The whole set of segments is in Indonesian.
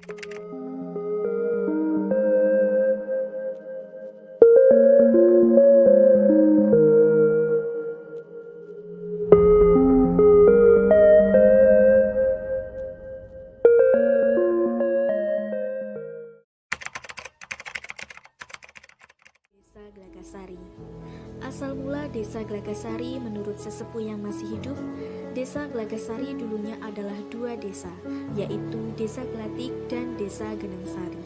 Desa Glagasari. Asal mula Desa Glagasari menurut sesepuh yang masih hidup, Desa Glagasari dulunya adalah dua desa, yaitu Desa Glatik dan Desa Genengsari.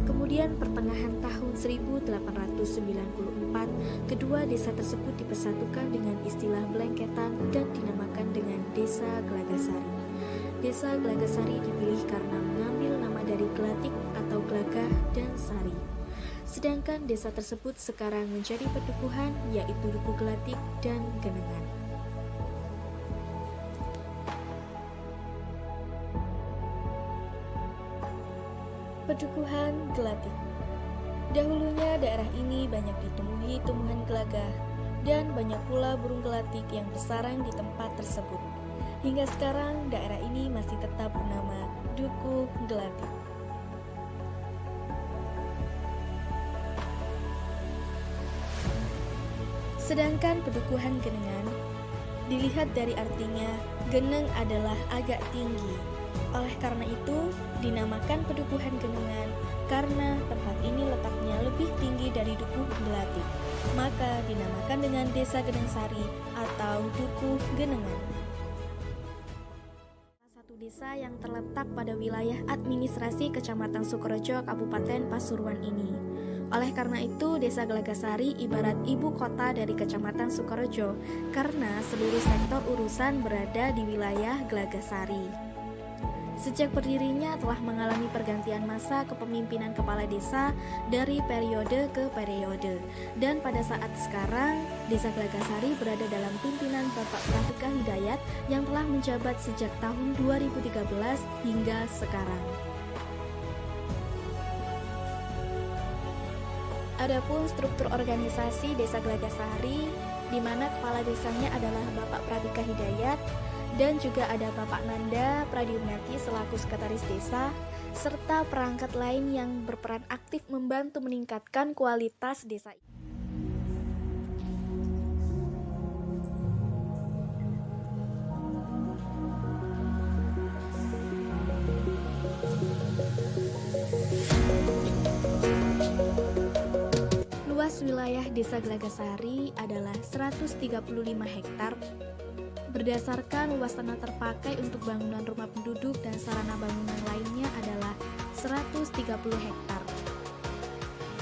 Kemudian pertengahan tahun 1894, kedua desa tersebut dipersatukan dengan istilah Blengketan dan dinamakan dengan Desa Glagasari. Desa Glagasari dipilih karena mengambil nama dari Glatik atau Glagah dan Sari. Sedangkan desa tersebut sekarang menjadi pedukuhan, yaitu Duku Glatik dan Genengan. Pedukuhan Glatik. Dahulunya daerah ini banyak ditumbuhi tumbuhan gelagah dan banyak pula burung gelatik yang bersarang di tempat tersebut. Hingga sekarang daerah ini masih tetap bernama Duku Glatik. Sedangkan pedukuhan Genengan, dilihat dari artinya, geneng adalah agak tinggi. Oleh karena itu, dinamakan pedukuhan Genengan karena tempat ini letaknya lebih tinggi dari Duku Glatik. Maka dinamakan dengan Desa Genengsari atau Duku Genengan. Salah satu desa yang terletak pada wilayah administrasi Kecamatan Sukorejo, Kabupaten Pasuruan ini. Oleh karena itu, Desa Glagasari ibarat ibu kota dari Kecamatan Sukorejo karena seluruh sektor urusan berada di wilayah Glagasari. Sejak berdirinya telah mengalami pergantian masa kepemimpinan kepala desa dari periode ke periode. Dan pada saat sekarang, Desa Glagasari berada dalam pimpinan Bapak Pratika Hidayat yang telah menjabat sejak tahun 2013 hingga sekarang. Adapun struktur organisasi Desa Glagasari, di mana kepala desanya adalah Bapak Pratika Hidayat dan juga ada Bapak Nanda Pradyumnati selaku sekretaris desa, serta perangkat lain yang berperan aktif membantu meningkatkan kualitas desa. Luas wilayah Desa Glagasari adalah 135 hektar. Berdasarkan luas tanah terpakai untuk bangunan rumah penduduk dan sarana bangunan lainnya adalah 130 hektar.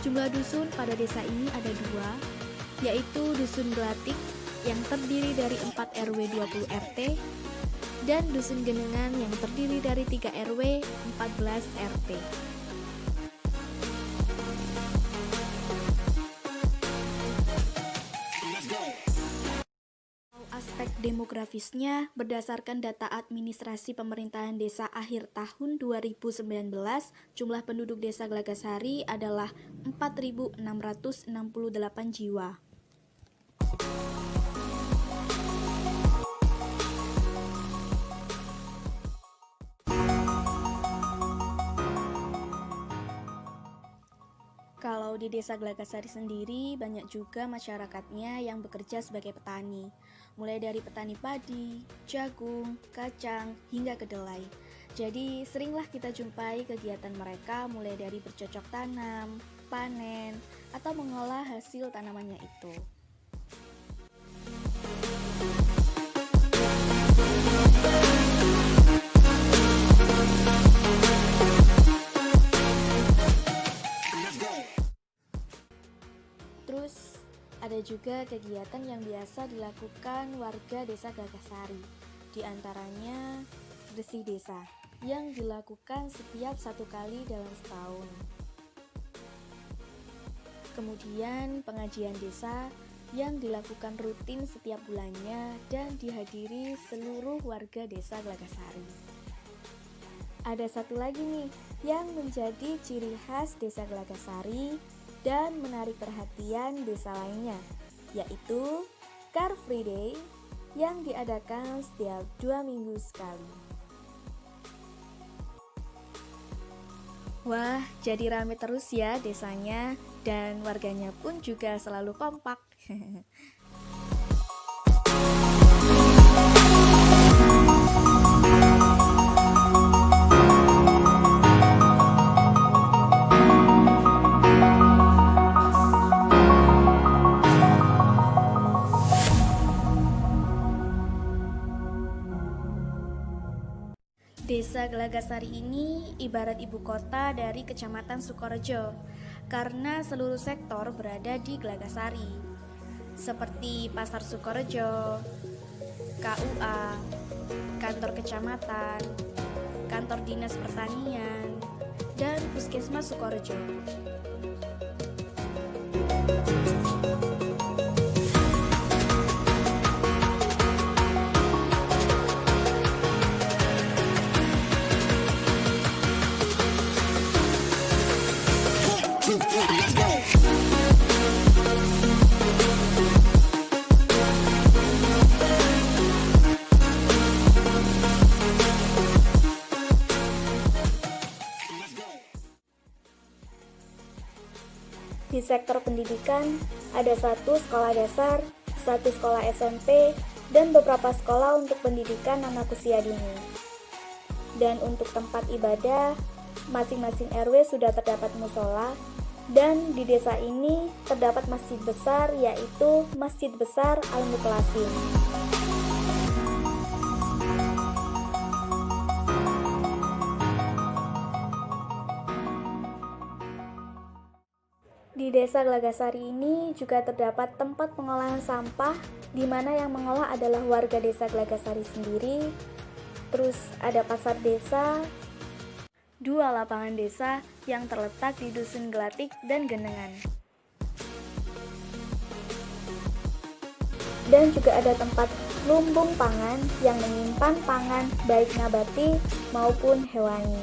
Jumlah dusun pada desa ini ada dua, yaitu Dusun Glatik yang terdiri dari 4 RW 20 RT dan Dusun Genengan yang terdiri dari 3 RW 14 RT. Aspek demografisnya, berdasarkan data administrasi pemerintahan desa akhir tahun 2019, jumlah penduduk desa Glagasari adalah 4.668 jiwa. Kalau di Desa Glagasari sendiri, banyak juga masyarakatnya yang bekerja sebagai petani, mulai dari petani padi, jagung, kacang, hingga kedelai. Jadi seringlah kita jumpai kegiatan mereka mulai dari bercocok tanam, panen, atau mengolah hasil tanamannya itu. Terus ada juga kegiatan yang biasa dilakukan warga Desa Glagasari, di antaranya bersih desa yang dilakukan setiap 1 kali dalam setahun. Kemudian pengajian desa yang dilakukan rutin setiap bulannya dan dihadiri seluruh warga Desa Glagasari. Ada satu lagi nih yang menjadi ciri khas Desa Glagasari dan menarik perhatian desa lainnya, yaitu Car Free Day yang diadakan setiap 2 minggu sekali. Wah, jadi rame terus ya desanya, dan warganya pun juga selalu kompak. Desa Gelagasari ini ibarat ibu kota dari Kecamatan Sukorejo, karena seluruh sektor berada di Gelagasari, seperti Pasar Sukorejo, KUA, kantor kecamatan, kantor dinas pertanian, dan Puskesmas Sukorejo. Di sektor pendidikan, ada 1 sekolah dasar, 1 sekolah SMP, dan beberapa sekolah untuk pendidikan anak usia dini. Dan untuk tempat ibadah, masing-masing RW sudah terdapat musola, dan di desa ini terdapat masjid besar, yaitu Masjid Besar Al-Mukhlasin. Di desa Gelagasari ini juga terdapat tempat pengolahan sampah, di mana yang mengolah adalah warga desa Gelagasari sendiri. Terus ada pasar desa, 2 lapangan desa yang terletak di Dusun Gelatik dan Genengan. Dan juga ada tempat lumbung pangan yang menyimpan pangan baik nabati maupun hewani.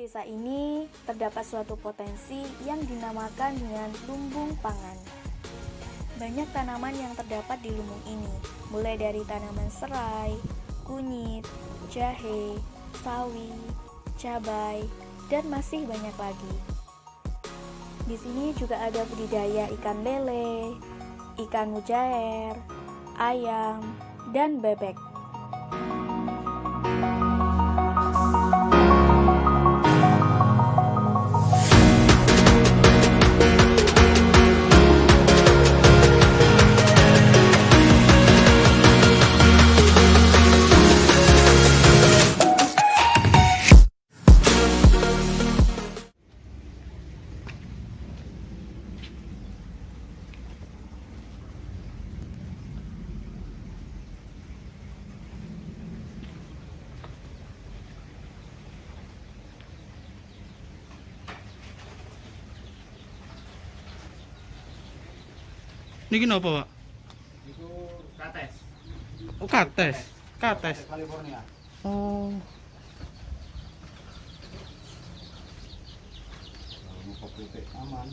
Desa ini terdapat suatu potensi yang dinamakan dengan lumbung pangan. Banyak tanaman yang terdapat di lumbung ini, mulai dari tanaman serai, kunyit, jahe, sawi, cabai, dan masih banyak lagi. Di sini juga ada budidaya ikan lele, ikan mujair, ayam, dan bebek. Niki napa, Pak? Itu kates. Oh, kates. Kates. California. Oh. Kalau mau kopi aman.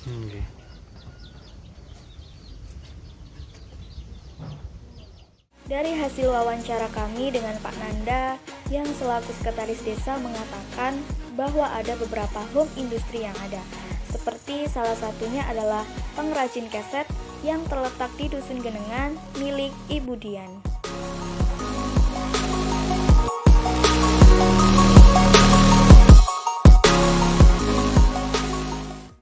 Nggih. Dari hasil wawancara kami dengan Pak Nanda yang selaku sekretaris desa mengatakan bahwa ada beberapa home industri yang ada. Seperti salah satunya adalah pengrajin keset yang terletak di Dusun Genengan milik Ibu Dian.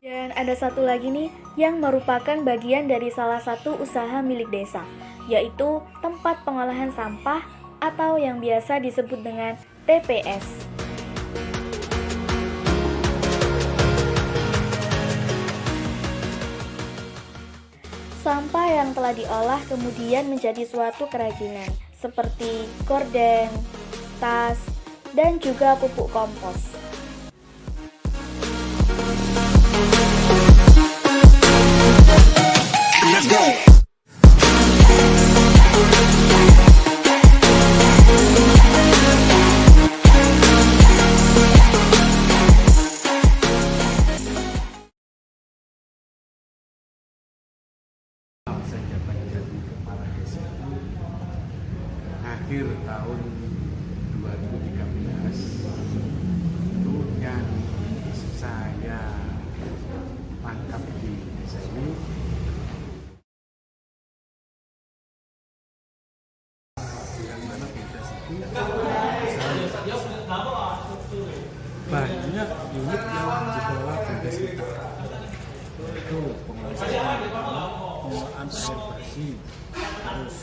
Dan ada satu lagi nih yang merupakan bagian dari salah satu usaha milik desa, yaitu tempat pengolahan sampah atau yang biasa disebut dengan TPS. Sampah yang telah diolah kemudian menjadi suatu kerajinan seperti gorden, tas, dan juga pupuk kompos. Let's go. itu pengelolaan pengelolaan air bersih, terus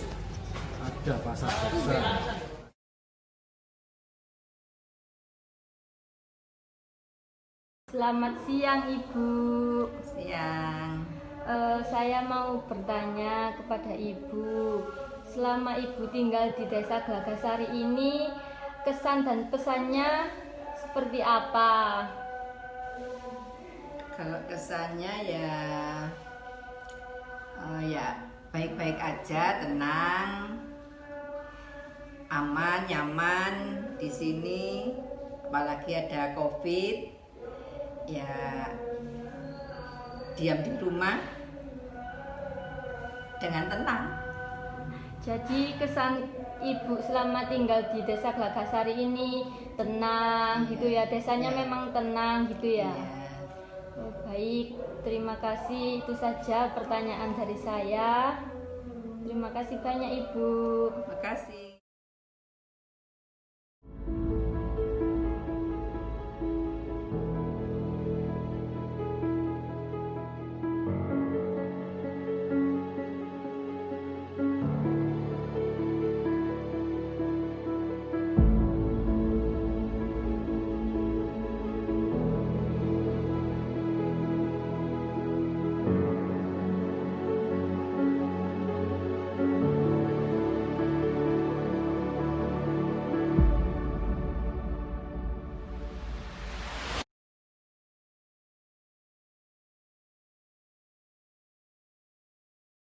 ada pasar desa. Selamat siang Ibu. Siang. Saya mau bertanya kepada Ibu, selama Ibu tinggal di Desa Gelagasari ini, kesan dan pesannya seperti apa? Kalau kesannya ya baik-baik aja, tenang, aman, nyaman di sini. Apalagi ada COVID, ya diam di rumah dengan tenang. Jadi kesan Ibu selama tinggal di Desa Gelagasari ini tenang gitu ya, desanya Iya. memang tenang gitu ya. Ya, Oh, baik, terima kasih. Itu saja pertanyaan dari saya. Terima kasih banyak Ibu. makasih.